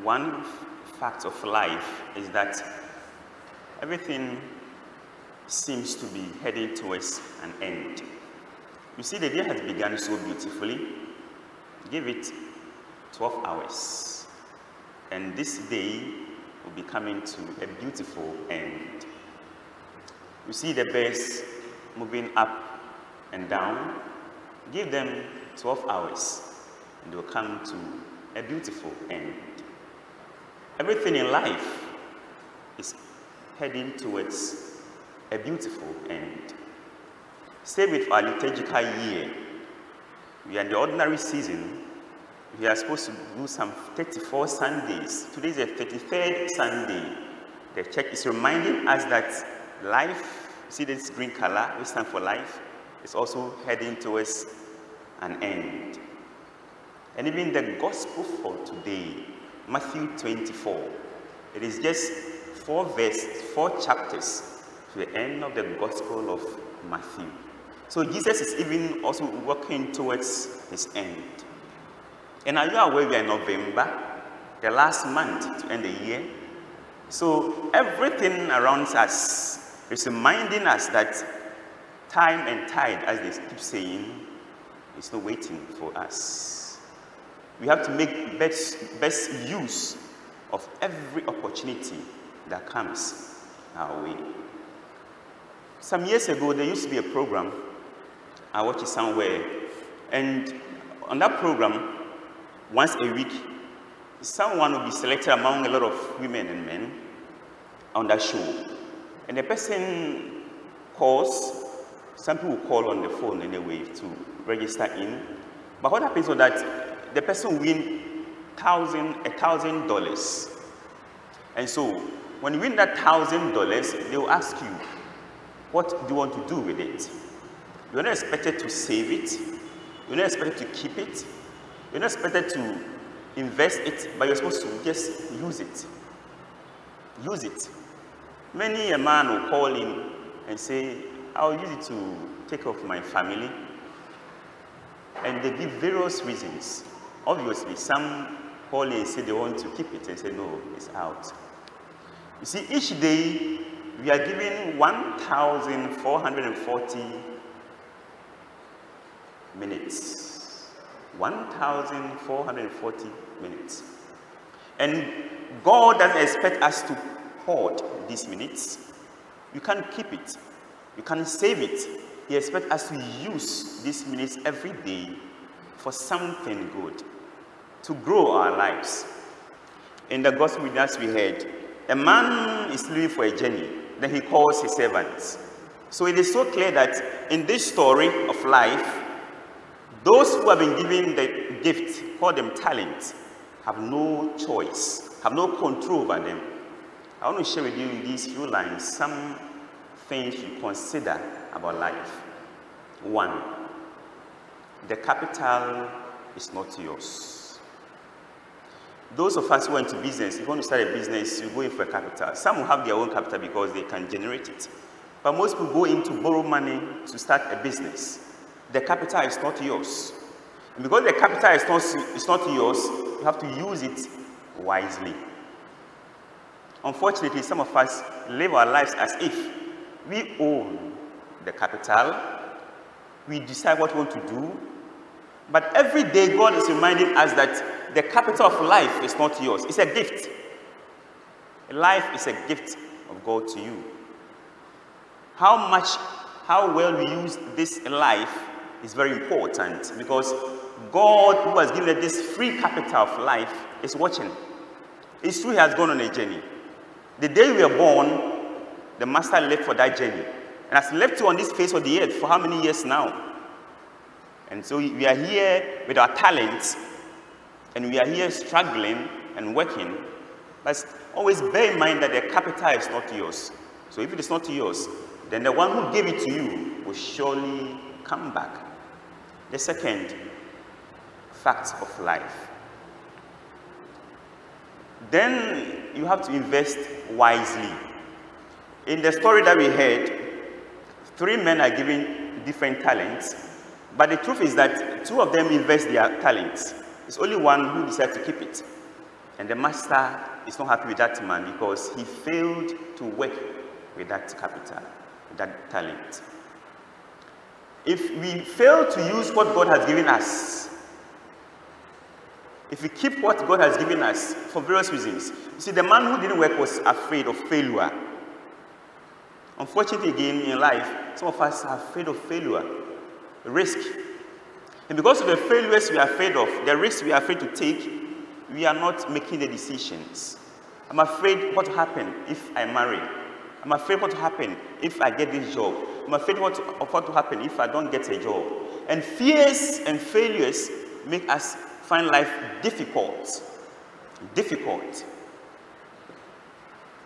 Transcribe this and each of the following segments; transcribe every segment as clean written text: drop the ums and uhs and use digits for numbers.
one fact of life is that everything seems to be heading towards an end. You see, the day has begun so beautifully. Give it 12 hours, and this day will be coming to a beautiful end. You see the birds moving up and down. Give them 12 hours, and they will come to a beautiful end. Everything in life is heading towards a beautiful end. Same with our liturgical year. We are in the ordinary season. We are supposed to do some 34 Sundays. Today is the 33rd Sunday. The church is reminding us that life, see this green color, which stands for life, is also heading towards an end. And even the gospel for today, Matthew 24, it is just 4 chapters to the end of the gospel of Matthew. So Jesus is even also working towards his end. And are you aware we are in November, the last month to end the year? So everything around us is reminding us that time and tide, as they keep saying, is not waiting for us. We have to make best use of every opportunity that comes our way. Some years ago, there used to be a program, I watched it somewhere, and on that program, once a week, someone will be selected among a lot of women and men on that show. And the person calls, some people call on the phone anyway to register in. But what happens is that the person wins $1,000. And so, when you win that $1,000, they will ask you, what do you want to do with it? You're not expected to save it. You're not expected to keep it. You're not expected to invest it, but you're supposed to just use it. Use it. Many a man will call in and say, I'll use it to take care of my family. And they give various reasons. Obviously, some call in and say they want to keep it and say, no, it's out. You see, each day we are giving 1,440 minutes. 1,440 minutes. And God doesn't expect us to hoard these minutes. You can't keep it. You can't save it. He expects us to use these minutes every day for something good, to grow our lives. In the gospel that we heard, a man is leaving for a journey. Then he calls his servants. So it is so clear that in this story of life, those who have been given the gift, call them talents, have no choice, have no control over them. I want to share with you in these few lines some things you consider about life. 1, the capital is not yours. Those of us who are into business, if you want to start a business, you go in for a capital. Some will have their own capital because they can generate it. But most people go in to borrow money to start a business. The capital is not yours. And because the capital is not yours, you have to use it wisely. Unfortunately, some of us live our lives as if we own the capital, we decide what we want to do, but every day God is reminding us that the capital of life is not yours. It's a gift. Life is a gift of God to you. How well we use this life is very important, because God, who has given us this free capital of life, is watching. It's true, he has gone on a journey. The day we were born, the master left for that journey, and has left you on this face of the earth for how many years now? And so we are here with our talents, and we are here struggling and working. But always bear in mind that the capital is not yours. So if it is not yours, then the one who gave it to you will surely come back. The second fact of life. Then you have to invest wisely. In the story that we heard, 3 men are given different talents, but the truth is that 2 of them invest their talents. It's only one who decides to keep it. And the master is not happy with that man because he failed to work with that capital, with that talent. If we fail to use what God has given us, if we keep what God has given us for various reasons, you see, the man who didn't work was afraid of failure. Unfortunately, again, in life, some of us are afraid of failure, risk. And because of the failures we are afraid of, the risks we are afraid to take, we are not making the decisions. I'm afraid what will happen if I marry. I'm afraid what will happen if I get this job. I'm afraid of what will happen if I don't get a job. And fears and failures make us find life difficult. Difficult.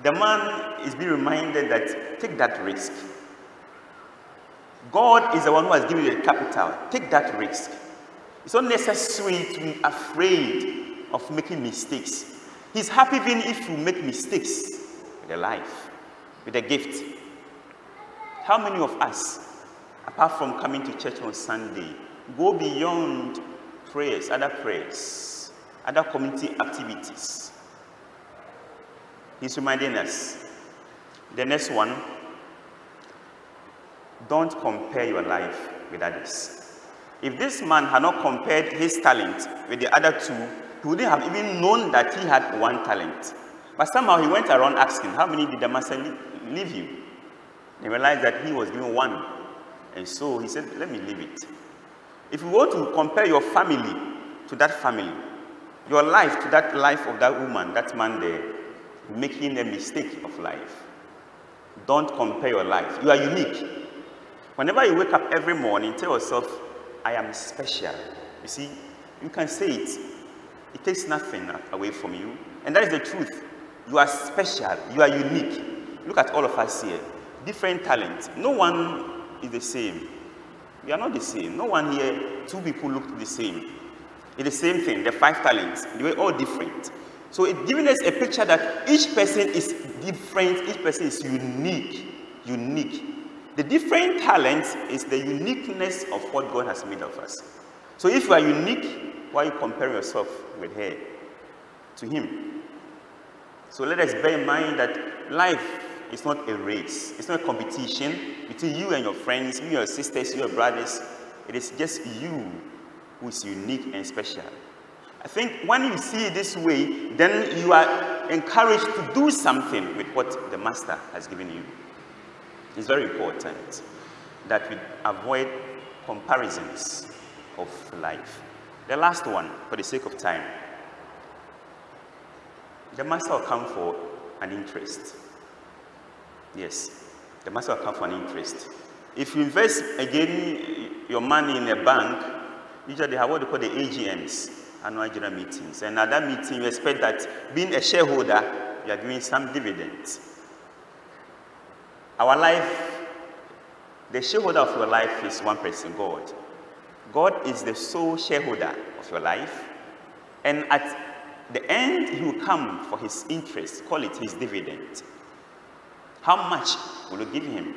The man is being reminded that take that risk. God is the one who has given you the capital. Take that risk. It's not necessary to be afraid of making mistakes. He's happy even if you make mistakes with a life, with a gift. How many of us, apart from coming to church on Sunday, go beyond prayers, other community activities? He's reminding us. The next one, don't compare your life with others. If this man had not compared his talent with the other two, he wouldn't have even known that he had one talent. But somehow he went around asking, how many did the master leave you? He realized that he was given one. And so he said, let me leave it. If you want to compare your family to that family, your life to that life of that woman, that man there, making a mistake of life. Don't compare your life. You are unique. Whenever you wake up every morning, tell yourself, I am special. You see, you can say it. It takes nothing away from you. And that is the truth. You are special. You are unique. Look at all of us here. Different talents. No one is the same. We are not the same. No one here, two people look the same. It's the same thing, the 5 talents. They were all different. So it's giving us a picture that each person is different, each person is unique. Unique. The different talents is the uniqueness of what God has made of us. So if you are unique, why are you comparing yourself with her, to him? So let us bear in mind that life is not a race. It's not a competition between you and your friends, you and your sisters, you and your brothers. It is just you who is unique and special. I think when you see it this way, then you are encouraged to do something with what the Master has given you. It's very important that we avoid comparisons of life. The last one, for the sake of time, the Master will come for an interest. Yes, the Master will come for an interest. If you invest again your money in a bank, usually they have what they call the AGMs, annual general meetings. And at that meeting, you expect that being a shareholder, you are giving some dividends. Our life, the shareholder of your life is one person, God. God is the sole shareholder of your life. And at the end, he will come for his interest, call it his dividend. How much will you give him?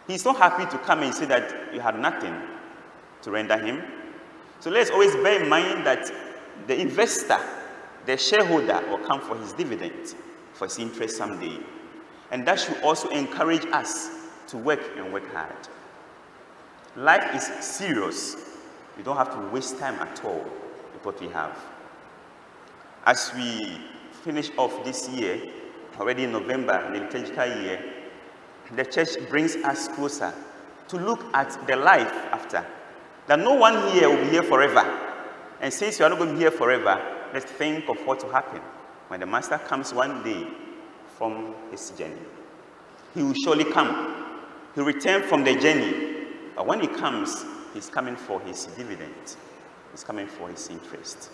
He's not happy to come and say that you had nothing to render him. So let's always bear in mind that the investor, the shareholder, will come for his dividend, for his interest someday. And that should also encourage us to work and work hard. Life is serious. We don't have to waste time at all with what we have. As we finish off this year, already in November, the liturgical year, the church brings us closer to look at the life after. That no one here will be here forever. And since you are not going to be here forever, let's think of what will happen when the Master comes one day from his journey. He will surely come. He will return from the journey. But when he comes, he's coming for his dividend. He's coming for his interest.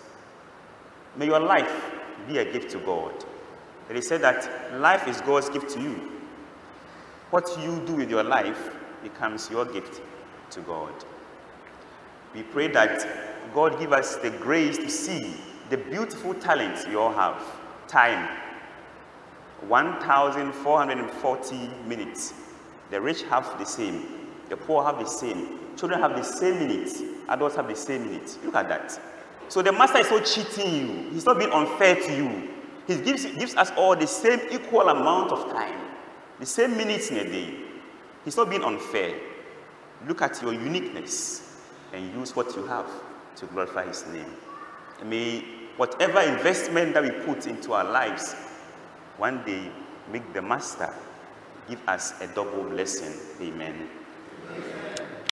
May your life be a gift to God. It is said that life is God's gift to you. What you do with your life becomes your gift to God. We pray that God give us the grace to see the beautiful talents we all have. Time. 1,440 minutes. The rich have the same. The poor have the same. Children have the same minutes. Adults have the same minutes. Look at that. So the master is not cheating you. He's not being unfair to you. He gives us all the same equal amount of time, the same minutes in a day. He's not being unfair. Look at your uniqueness and use what you have to glorify his name. And may whatever investment that we put into our lives one day make the master give us a double blessing. Amen.